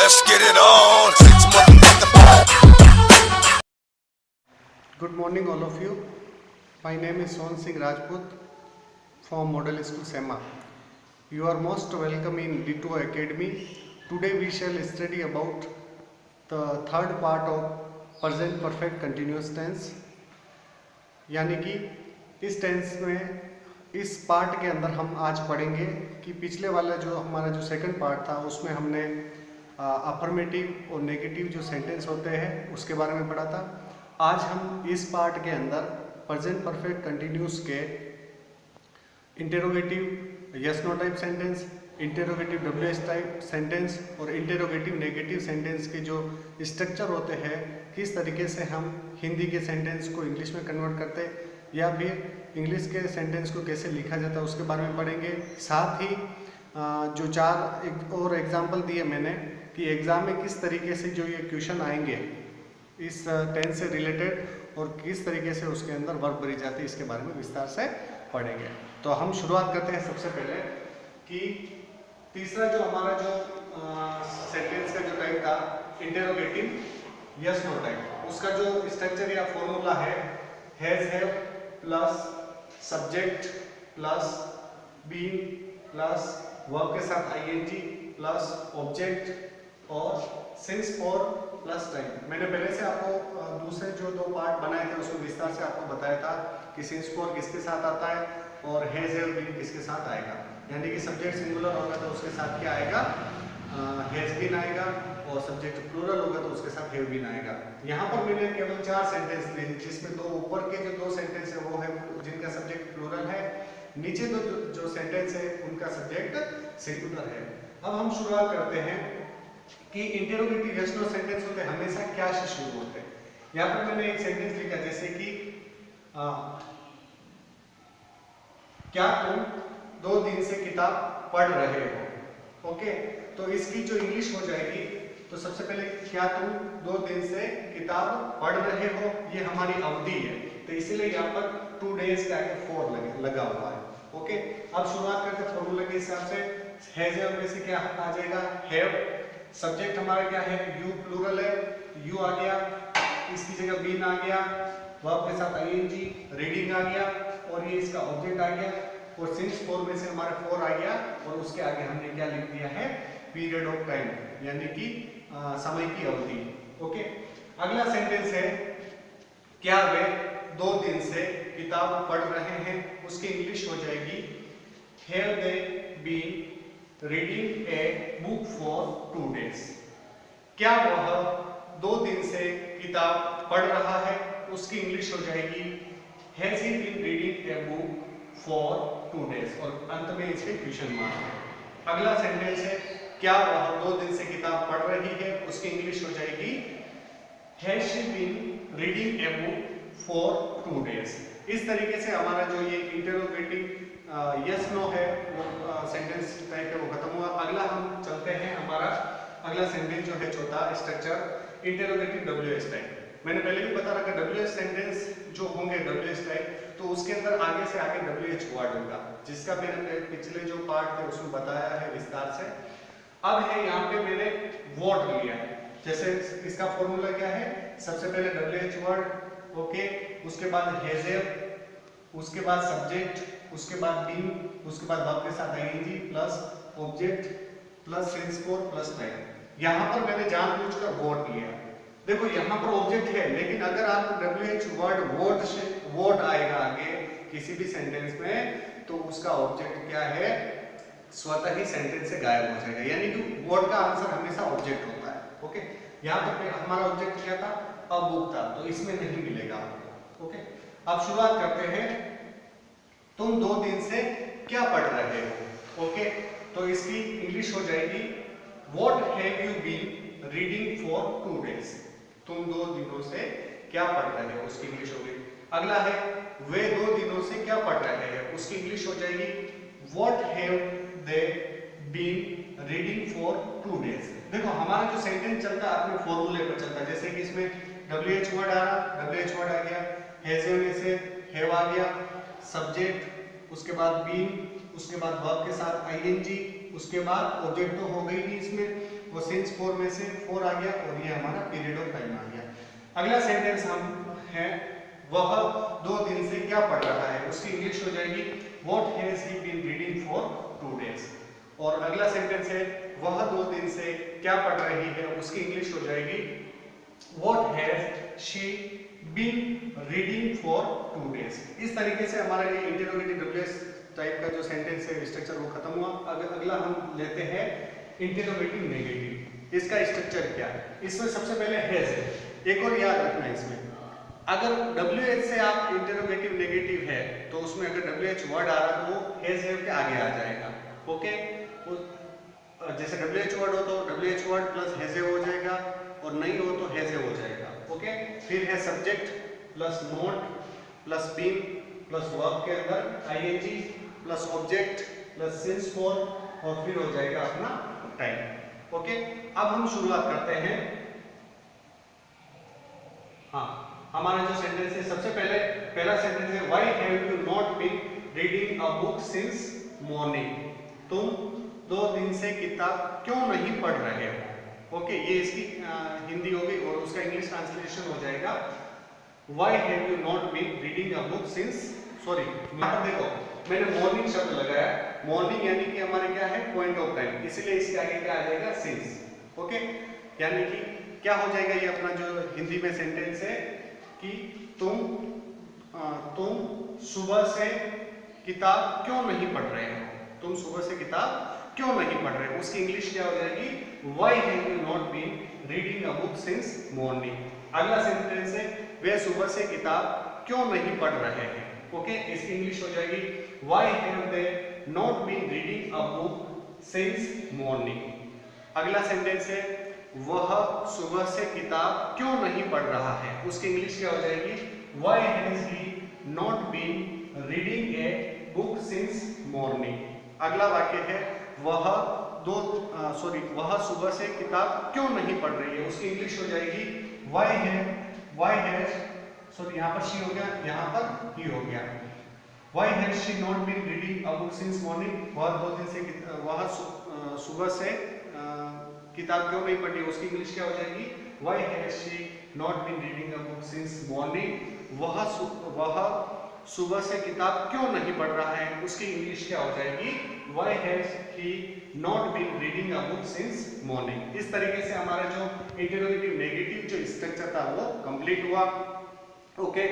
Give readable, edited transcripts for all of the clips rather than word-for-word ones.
Let's get it on. Six motherfucking. Good morning, all of you. My name is Son Singh Rajput from Model School SEMA. You are most welcome in D2 Academy. Today we shall study about the third part of present perfect continuous tense. यानी कि इस tense में इस part के अंदर हम आज पढ़ेंगे कि पिछले वाला जो हमारा जो सेकंड पार्ट था उसमें हमने अफर्मेटिव और नेगेटिव जो सेंटेंस होते हैं उसके बारे में पढ़ा था। आज हम इस पार्ट के अंदर प्रेजेंट परफेक्ट कंटिन्यूस के interrogative yes no type sentence, interrogative W S type sentence और इंटेरोगेटिव नेगेटिव सेंटेंस के जो स्ट्रक्चर होते हैं, किस तरीके से हम हिंदी के सेंटेंस को इंग्लिश में कन्वर्ट करते या फिर इंग्लिश के सेंटेंस को कैसे लिखा जाता है उसके बारे में पढ़ेंगे। साथ ही जो चार एक और एग्जाम्पल दिए मैंने कि एग्ज़ाम में किस तरीके से जो ये क्वेश्चन आएंगे इस टेंस से रिलेटेड और किस तरीके से उसके अंदर वर्ब भरी जाती है, इसके बारे में विस्तार से पढ़ेंगे। तो हम शुरुआत करते हैं सबसे पहले कि तीसरा जो हमारा जो सेंटेंस का जो टाइप था इंटेरोगेटिव यस नो टाइप, उसका जो स्ट्रक्चर या फॉर्मूला है has have plus subject plus been plus verb के साथ आईएनजी प्लस ऑब्जेक्ट और सिंस फॉर प्लस टाइम। मैंने पहले से आपको दूसरे जो दो पार्ट बनाए थे उसमें विस्तार से आपको बताया था कि सिंस फॉर किसके साथ आता है और हैज हैव बीन किसके साथ आएगा। यानी कि सब्जेक्ट सिंगुलर होगा तो उसके साथ क्या आएगा, हैज बीन आएगा, और सब्जेक्ट प्लूरल होगा तो उसके साथ हैव बीन आएगा। यहाँ पर मैंने केवल चार सेंटेंस लिए जिसमें दो ऊपर के जो दो सेंटेंस है वो है जिनका सब्जेक्ट प्लूरल है, नीचे जो सेंटेंस है उनका सब्जेक्ट सिंगुलर है। अब हम शुरुआत करते हैं कि इंटेरोगेटिव यस नो सेंटेंस होते हैं हमेशा क्या से शुरू होते हैं। यहाँ पर मैंने एक सेंटेंस लिखा जैसे कि क्या तुम 2 दिन से किताब पढ़ रहे हो। ओके, तो इसकी जो इंग्लिश हो जाएगी तो सबसे पहले क्या तुम 2 दिन से किताब पढ़ रहे हो, ये हमारी अवधि है तो इसीलिए यहाँ पर 2 डेज का आगे फॉर लगा हुआ है। ओके, अब शुरुआत करते हैं फॉर्मूला के हिसाब से। हैज हैव में से क्या आ जाएगा हैव, सब्जेक्ट हमारा क्या है यू प्लूरल है, यू आ गया, इसकी जगह बीन आ गया, वर्ब के साथ आईएनजी, रीडिंग आ गया और ये इसका ऑब्जेक्ट आ गया और सिंस फॉर में से हमारा फॉर आ गया और उसके आगे हमने क्या लिख दिया है पीरियड ऑफ टाइम यानी कि समय की अवधि। ओके, अगला सेंटेंस है क्या वे 2 दिन से किताब पढ़ रहे हैं, उसकी इंग्लिश हो जाएगी have they been reading a book for 2 days। क्या वह 2 दिन से किताब पढ़ रहा है, उसकी इंग्लिश हो जाएगी has he been reading a book for 2 days और अंत में इसके क्वेश्चन मार्क है। अगला सेंटेंस है क्या वह 2 दिन से किताब पढ़ रही है, उसकी इंग्लिश हो जाएगी has she been reading a book for 2 days। इस तरीके से हमारा जो ये इंटेरोगेटिव यस नो है वो सेंटेंस टाइप है वो खत्म हुआ। अगला हम चलते हैं, हमारा अगला सेंटेंस जो है चौथा स्ट्रक्चर इंटेरोगेटिव डब्ल्यूएस टाइप। मैंने पहले भी बता रखा डब्ल्यूएस सेंटेंस जो होंगे डब्ल्यूएस टाइप तो उसके अंदर आगे से आगे डब्ल्यूएच वर्ड होगा, जिसका मैंने पिछले जो पार्ट थे उसमें बताया है विस्तार से। अब है यहाँ पे मैंने वर्ड लिया है, जैसे इसका फॉर्मूला क्या है, सबसे पहले डब्ल्यूएच वर्ड, ओके, उसके बाद हैज हैव, उसके बाद सब्जेक्ट, उसके बाद बीन, उसके बाद वर्ब के साथ I N G plus object plus since for plus time. यहाँ पर मैंने जानबूझकर वर्ड लिया। देखो यहाँ पर ऑब्जेक्ट है लेकिन अगर आप डब्ल्यूएच वर्ड वर्ड से वर्ड आएगा आगे किसी भी सेंटेंस में तो उसका ऑब्जेक्ट क्या है स्वतः ही सेंटेंस से गायब हो जाएगा, यानी कि वर्ड का आंसर हमेशा ऑब्जेक्ट होता है। ओके, यहाँ पर हमारा ऑब्जेक्ट क्या था अ बुक था तो इसमें नहीं मिलेगा आपको। ओके, अब शुरुआत करते हैं तुम 2 दिन से क्या पढ़ रहे हो। ओके, तो इसकी इंग्लिश हो जाएगी what have you been reading for 2 days। तुम 2 दिनों से क्या पढ़ रहे हो, उसकी इंग्लिश हो गई। अगला है वे 2 दिनों से क्या पढ़ रहे हैं, उसकी इंग्लिश हो जाएगी what have they been reading for 2 days। देखो हमारा जो सेंटेंस चलता है अपने फॉर्मूले पर चलता है, जैसे कि इसमें डब्ल्यूएच वर्ड आ रहा, डब्ल्यूएच वर्ड आ गया, हैज में से हैव आ गया, सब्जेक्ट, उसके बाद बीन, उसके बाद वर्ब के साथ आईएनजी, उसके बाद ऑब्जेक्ट तो हो गई नहीं इसमें, और सिंस 4 में से 4 आ गया और ये हमारा पीरियड ऑफ टाइम आ गया। अगला सेंटेंस हम है वह 2 दिन से क्या पढ़ रहा है, उसकी इंग्लिश हो जाएगी what has he been reading for 2 days. और अगला सेंटेंस है वह 2 दिन से क्या पढ़ रही है, उसकी इंग्लिश हो जाएगी what has she been reading for 2 days. इस तरीके से हमारा ये इंटरोगेटिव डब्ल्यूएस टाइप का जो सेंटेंस है स्ट्रक्चर वो खत्म हुआ। अगला हम लेते हैं इंटरोगेटिव नेगेटिव। इसका स्ट्रक्चर क्या है, इसमें सबसे पहले हैज है। एक और याद रखना है इसमें, अगर WH से आप इंटरोगेटिव नेगेटिव है तो उसमें अगर WH वर्ड आ रहा तो वो हैज है के आगे आ जाएगा। ओके, जैसे WH वर्ड हो तो WH वर्ड प्लस हैज हो जाएगा और नहीं हो तो हैज हो जाएगा। ओके, फिर है subject plus not plus been plus verb के अंदर ING plus object plus since 4 और फिर हो जाएगा अपना टाइम। ओके, अब हम शुरुआत करते हैं। हाँ, हमारा जो सेंटेंस है सबसे पहले पहला सेंटेंस है why have you not been reading a book since morning. तुम 2 दिन से किताब क्यों नहीं पढ़ रहे हो। ओके, ये इसकी हिंदी हो गई और उसका इंग्लिश ट्रांसलेशन हो जाएगा why have you not been reading a book since, sorry यहाँ पर देखो मैंने मॉर्निंग शब्द लगाया, मॉर्निंग यानी कि हमारे क्या है पॉइंट ऑफ टाइम, इसलिए इसके आगे क्या आ जाएगा सिंस। ओके, यानी कि क्या हो जाएगा ये अपना जो हिंदी में सेंटेंस है कि तुम सुबह से किताब क्यों नहीं पढ़ रहे हो, तुम सुबह से किताब क्यों नहीं पढ़ रहे हो, उसकी इंग्लिश क्या हो जाएगी why have you not been reading a book since morning. अगला सेंटेंस है वे सुबह से किताब क्यों नहीं पढ़ रहे हैं। ओके, इसकी इंग्लिश हो जाएगी why have they not been reading a book since morning. अगला सेंटेंस है वह सुबह से किताब क्यों नहीं पढ़ रहा है, उसकी इंग्लिश क्या हो जाएगी why has he not been reading a book since morning. अगला वाक्य है वह सुबह से किताब क्यों नहीं पढ़ रही है, उसकी इंग्लिश हो जाएगी व्हाई हैज सॉरी यहाँ पर शी हो गया, यहाँ पर ही हो गया, why has she not been reading a book since morning. वह सुबह से किताब क्यों नहीं पढ़ी, उसकी इंग्लिश क्या हो जाएगी why has she not been reading a book since morning. वह सुबह से किताब क्यों नहीं पढ़ रहा है, उसकी इंग्लिश क्या हो जाएगी why has he not been reading a book since morning. इस तरीके से हमारा जो इंटरोगेटिव नेगेटिव जो स्ट्रक्चर था वो कंप्लीट हुआ। ओके,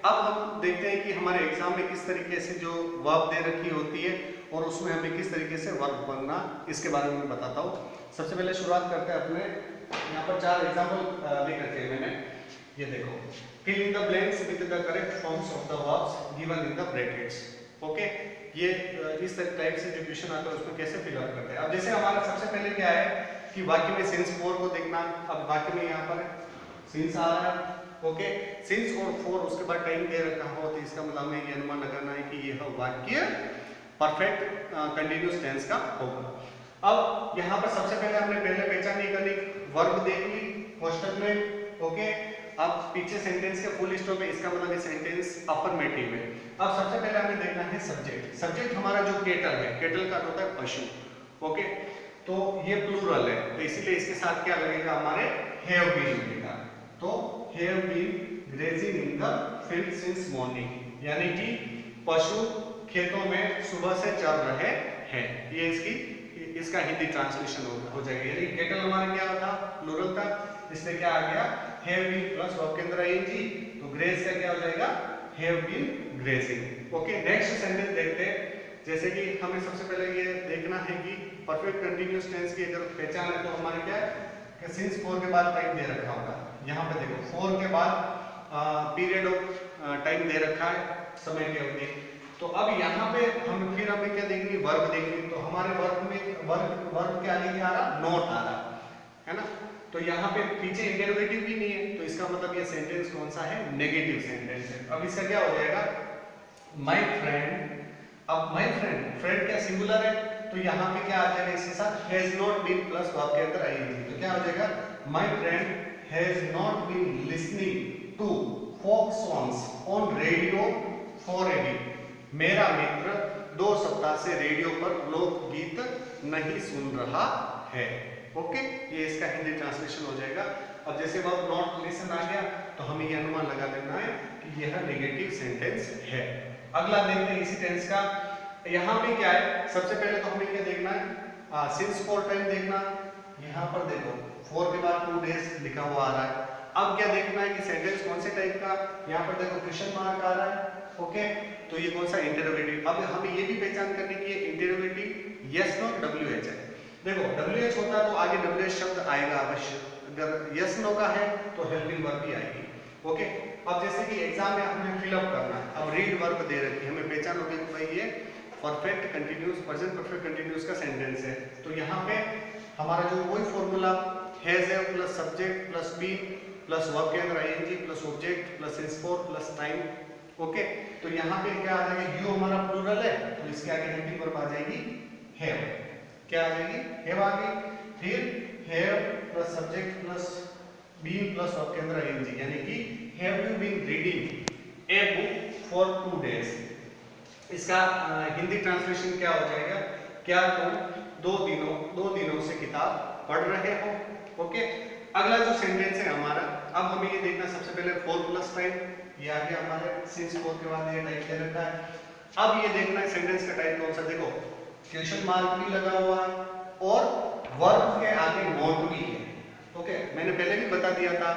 अब हम देखते हैं कि हमारे एग्जाम में किस तरीके से जो वर्ब दे रखी होती है और उसमें हमें किस तरीके से वर्ब बनना, इसके बारे में बताता हूँ। सबसे पहले शुरुआत करते हैं अपने यहाँ पर 4 एग्जाम्पल ले करके मैंने, ये देखो fill in the blanks with the correct forms of the verbs given in the brackets. Okay, ये इस टाइप से जो क्वेश्चन आता है उसमें कैसे फिल आउट करते हैं। अब जैसे हमारा सबसे पहले क्या है कि वाक्य में सिंस 4 को देखना। अब वाक्य में यहाँ पर सिंस आ रहा है, ओके, सिंस और 4 उसके बाद टाइम दे रखा हो तो इसका मतलब हमें ये अनुमान लगाना है कि यह वाक्य परफेक्ट कंटिन्यूअस टेंस का होगा। अब यहाँ पर सबसे पहले हमने पहचान नहीं करनी, वर्ब देख ली क्वेश्चन में। ओके, अब पीछे सेंटेंस के फुल स्टॉप है, इसका मतलब ये सेंटेंस अफर्मेटिव है। अब सबसे पहले हमें देखना है सब्जेक्ट। सब्जेक्ट हमारा जो केटल है, केटल का होता है पशु। ओके, तो ये प्लूरल है तो इसीलिए इसके साथ क्या लगेगा हमारे हैव बीन लगेगा। तो have been grazing in the field since morning, यानी कि पशु खेतों में सुबह से चल रहे हैं। ये इसका हिंदी ट्रांसलेशन हो जाएगा। यानी केटल हमारा क्या था प्लूरल था, इसलिए क्या आ गया हैव बीन प्लस वर्ब के अंदर आईएनजी, तो ग्रेज का क्या हो जाएगा have been grazing. Okay, next sentence देखते हैं। जैसे कि हमें सबसे पहले ये देखना है कि परफेक्ट कंटीन्यूअस टेंस की अगर पहचान है तो हमारे क्या है कि सिंस 4 के बाद टाइम दे रखा होगा। यहाँ पे देखो 4 के बाद पीरियड ऑफ टाइम दे रखा है, समय की अवधि। तो अब यहाँ पे हमें क्या देखनी, वर्ब देखनी। तो हमारे वर्ब में वर्ब के आगे क्या आ रहा, नॉट आ रहा है ना। तो यहाँ पे पीछे इंटरोगेटिव भी नहीं है, तो इसका मतलब ये सेंटेंस कौन सा है, नेगेटिव सेंटेंस है। अब इसका क्या हो जाएगा माय फ्रेंड। अब माय फ्रेंड क्या सिंगुलर है, तो यहाँ पे क्या आ जाएगा इसके साथ has not been plus verb के अंदर आईएनजी। तो क्या हो जाएगा my friend has not been listening to folk songs on radio for a week. मेरा मित्र 2 सप्ताह से रेडियो पर लोकगीत नहीं सुन रहा है। ओके, ये इसका हिंदी ट्रांसलेशन हो जाएगा। अब जैसे वर्ब नॉट लिसन आ गया तो हमें ये अनुमान लगा लेना है कि यह नेगेटिव सेंटेंस है। अगला देखते हैं इसी टेंस का। यहाँ पे क्या है, सबसे पहले तो हमें क्या देखना है, सिंस फॉर टाइम देखना। यहाँ पर देखो 4 के बाद 2 डेज लिखा हुआ आ रहा है। अब क्या देखना है कि सेंटेंस कौन से टाइप का, यहाँ पर देखो क्वेश्चन मार्क आ रहा है। ओके, तो ये कौन सा इंटरोगेटिव। अब हमें ये भी पहचान करनी की इंटरोगेटिव यस नो WH है। देखो WH होता है तो आगे WH शब्द आएगा अवश्य, अगर यस नो का है तो हेल्पिंग वर्ब भी आएगी। ओके, अब जैसे कि एग्जाम में हमें फिलअप करना है, अब रीड वर्ब दे रखी है, हमें पहचान होगी कि भाई ये perfect continuous present perfect continuous का सेंटेंस है। तो यहाँ पे हमारा जो वही फॉर्मूला हैज है plus subject plus been plus verb के अंदर I N G plus object plus since for plus time. Okay, तो यहाँ पे क्या आ जाएगा, यू हमारा प्लूरल है तो इसके आगे हेल्पिंग वर्ब आ जाएगी हैव। क्या आ जाएगी, हैव आ गई। फिर have plus subject plus been plus verb के अंदर आईएनजी, यानी कि have you been reading a book for 2 days. इसका हिंदी ट्रांसलेशन क्या हो जाएगा, क्या तुम 2 दिनों से किताब पढ़ रहे हो। ओके, अगला जो सेंटेंस है हमारा, अब हमें ये देखना सबसे पहले 4 प्लस टाइम, ये आगे हमारे सिंस 4 के बाद ये टाइप दे रखा है। अब ये देखना है सेंटेंस का टाइप कौन सा, देखो क्वेश्चन मार्क भी लगा हुआ है और वर्ब के आगे नॉट भी है। ओके, मैंने पहले भी बता दिया था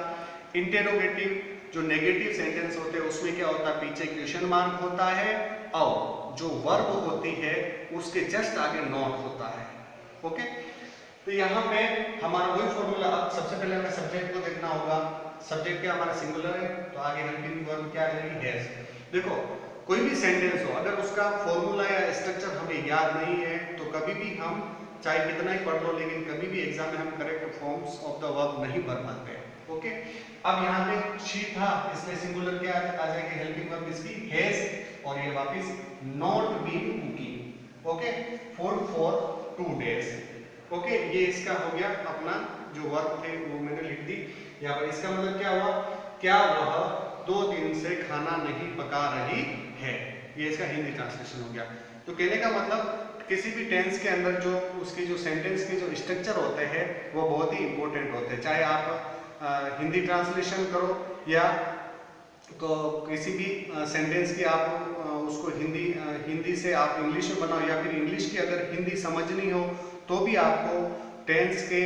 इंटेरोगेटिव जो नेगेटिव सेंटेंस होते हैं उसमें क्या होता है, पीछे क्वेश्चन मार्क होता है और जो वर्ब होती है उसके जस्ट आगे नॉट होता है। ओके, तो यहाँ पे हमारा वही फॉर्मूला। अब सबसे पहले हमें सब्जेक्ट को देखना होगा, सब्जेक्ट क्या हमारा सिंगुलर है तो आगे हेल्पिंग वर्ब क्या आएगी, हैज। देखो कोई भी सेंटेंस हो अगर उसका फॉर्मूला या स्ट्रक्चर हमें याद नहीं है तो कभी भी हम चाहे कितना ही पढ़ लो लेकिन कभी भी एग्जाम में हम correct forms of the verb नहीं भर पाते हैं। ओके, अब यहाँ पे शी था इसलिए सिंगुलर क्या आ जाएगी, हेल्पिंग वर्ब इसकी हैज और ये वापस not been cooking. Okay, for 2 days. Okay, ये इसका हो गया अपना जो वर्ब थे वो मैंने लिख दी यहाँ पर। इसका मतलब क्या हुआ, क्या वह 2 दिन से खाना नहीं पका रही है, ये इसका हिंदी ट्रांसलेशन हो गया। तो कहने का मतलब किसी भी टेंस के अंदर जो उसकी जो सेंटेंस के जो स्ट्रक्चर होते हैं वो बहुत ही इंपॉर्टेंट होते हैं। चाहे आप हिंदी ट्रांसलेशन करो या तो किसी भी सेंटेंस की आप उसको हिंदी से आप इंग्लिश में बनाओ या फिर इंग्लिश की अगर हिंदी समझनी हो तो भी आपको टेंस के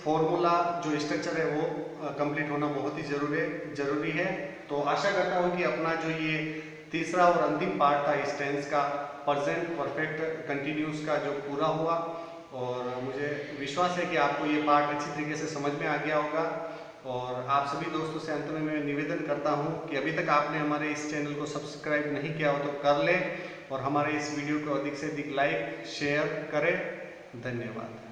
फॉर्मूला जो स्ट्रक्चर है वो कंप्लीट होना बहुत ही जरूरी है। तो आशा करता हूँ कि अपना जो ये तीसरा और अंतिम पार्ट था इस टेंस का प्रेजेंट परफेक्ट कंटिन्यूस का जो पूरा हुआ, और मुझे विश्वास है कि आपको ये पार्ट अच्छी तरीके से समझ में आ गया होगा। और आप सभी दोस्तों से अंत में मैं निवेदन करता हूँ कि अभी तक आपने हमारे इस चैनल को सब्सक्राइब नहीं किया हो तो कर लें और हमारे इस वीडियो को अधिक से अधिक लाइक शेयर करें। धन्यवाद।